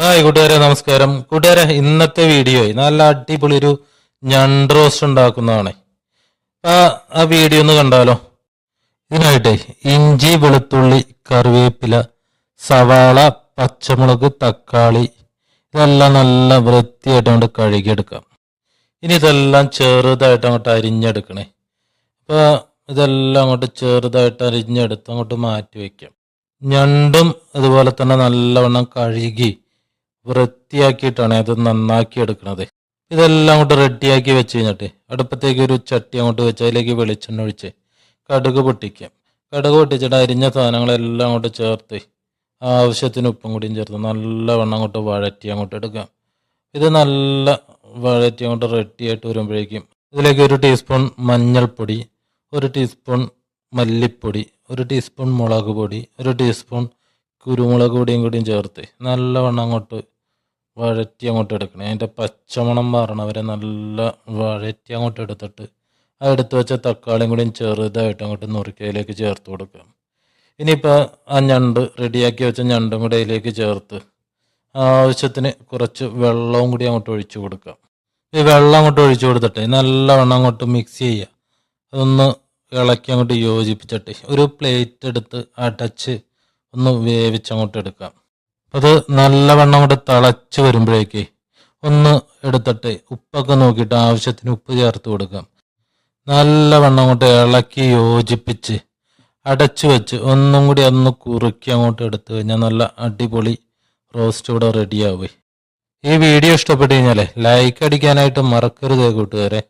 Hi കൂട്ടുകാരെ, നമസ്കാരം. കൂട്ടുകാരെ, ഇന്നത്തെ വീഡിയോ നല്ല അടിപൊളി ഒരു ഞണ്ട് റോസ്റ്റ് ഉണ്ടാക്കുന്നതാണ്. ആ വീഡിയോ ഒന്ന് കണ്ടാലോ. ഇതിനായിട്ട് ഇഞ്ചി, വെളുത്തുള്ളി, കറിവേപ്പില, സവാള, പച്ചമുളക്, തക്കാളി ഇതെല്ലാം നല്ല വൃത്തിയായിട്ട് അങ്ങോട്ട് കഴുകിയെടുക്കാം. ഇനി ഇതെല്ലാം ചെറുതായിട്ട് അങ്ങോട്ട് അരിഞ്ഞെടുക്കണേ. അപ്പോൾ ഇതെല്ലാം അങ്ങോട്ട് ചെറുതായിട്ട് അരിഞ്ഞെടുത്ത് അങ്ങോട്ട് മാറ്റി വയ്ക്കാം. ഞണ്ടും അതുപോലെ തന്നെ നല്ലവണ്ണം കഴുകി വൃത്തിയാക്കിയിട്ടാണ് അത് നന്നാക്കി എടുക്കുന്നത്. ഇതെല്ലാം അങ്ങോട്ട് റെഡിയാക്കി വെച്ച് കഴിഞ്ഞിട്ട് അടുപ്പത്തേക്ക് ഒരു ചട്ടി അങ്ങോട്ട് വെച്ച് അതിലേക്ക് വെളിച്ചെണ്ണ ഒഴിച്ച് കടുക് പൊട്ടിക്കാം. കടുക് പൊട്ടിച്ചിട്ട് അരിഞ്ഞ സാധനങ്ങളെല്ലാം അങ്ങോട്ട് ചേർത്ത് ആവശ്യത്തിന് ഉപ്പും കൂടിയും ചേർത്ത് നല്ലവണ്ണം അങ്ങോട്ട് വഴറ്റി അങ്ങോട്ട് എടുക്കാം. ഇത് നല്ല വഴറ്റി അങ്ങോട്ട് റെഡിയായിട്ട് വരുമ്പോഴേക്കും ഇതിലേക്ക് 1 ടീസ്പൂൺ മഞ്ഞൾപ്പൊടി, 1 ടീസ്പൂൺ മല്ലിപ്പൊടി, 1 ടീസ്പൂൺ മുളക് പൊടി, 1 ടീസ്പൂൺ കുരുമുളക് പൊടിയും കൂടിയും ചേർത്ത് നല്ലവണ്ണം അങ്ങോട്ട് വഴറ്റി അങ്ങോട്ട് എടുക്കണേ. അതിൻ്റെ പച്ചമണം മാറണ വരെ നല്ല വഴറ്റി അങ്ങോട്ട് എടുത്തിട്ട് ആ എടുത്ത് വെച്ച തക്കാളിയും കൂടിയും ചെറുതായിട്ട് അങ്ങോട്ട് നുറുക്കി അതിലേക്ക് ചേർത്ത് കൊടുക്കാം. ഇനിയിപ്പോൾ ആ ഞണ്ട് റെഡിയാക്കി വെച്ച ഞണ്ടും കൂടി അതിലേക്ക് ചേർത്ത് ആവശ്യത്തിന് കുറച്ച് വെള്ളവും കൂടി അങ്ങോട്ട് ഒഴിച്ചു കൊടുക്കാം. ഈ വെള്ളം അങ്ങോട്ട് ഒഴിച്ചു കൊടുത്തിട്ട് നല്ലവണ്ണം അങ്ങോട്ട് മിക്സ് ചെയ്യുക. അതൊന്ന് ഇളക്കി അങ്ങോട്ട് യോജിപ്പിച്ചിട്ട് ഒരു പ്ലേറ്റ് എടുത്ത് അടച്ച് ഒന്ന് വേവിച്ചങ്ങോട്ട് എടുക്കാം. അത് നല്ലവണ്ണം അങ്ങോട്ട് തിളച്ച് വരുമ്പോഴേക്ക് ഒന്ന് എടുത്തിട്ട് ഉപ്പൊക്കെ നോക്കിയിട്ട് ആവശ്യത്തിന് ഉപ്പ് ചേർത്ത് കൊടുക്കാം. നല്ലവണ്ണം അങ്ങോട്ട് ഇളക്കി യോജിപ്പിച്ച് അടച്ചു വെച്ച് ഒന്നും കൂടി ഒന്ന് കുറുക്കി അങ്ങോട്ട് എടുത്തു കഴിഞ്ഞാൽ നല്ല അടിപൊളി റോസ്റ്റ് ഇവിടെ റെഡിയാവുക. ഈ വീഡിയോ ഇഷ്ടപ്പെട്ട് കഴിഞ്ഞാൽ ലൈക്ക് അടിക്കാനായിട്ട് മറക്കരുത് കൂട്ടുകാരെ.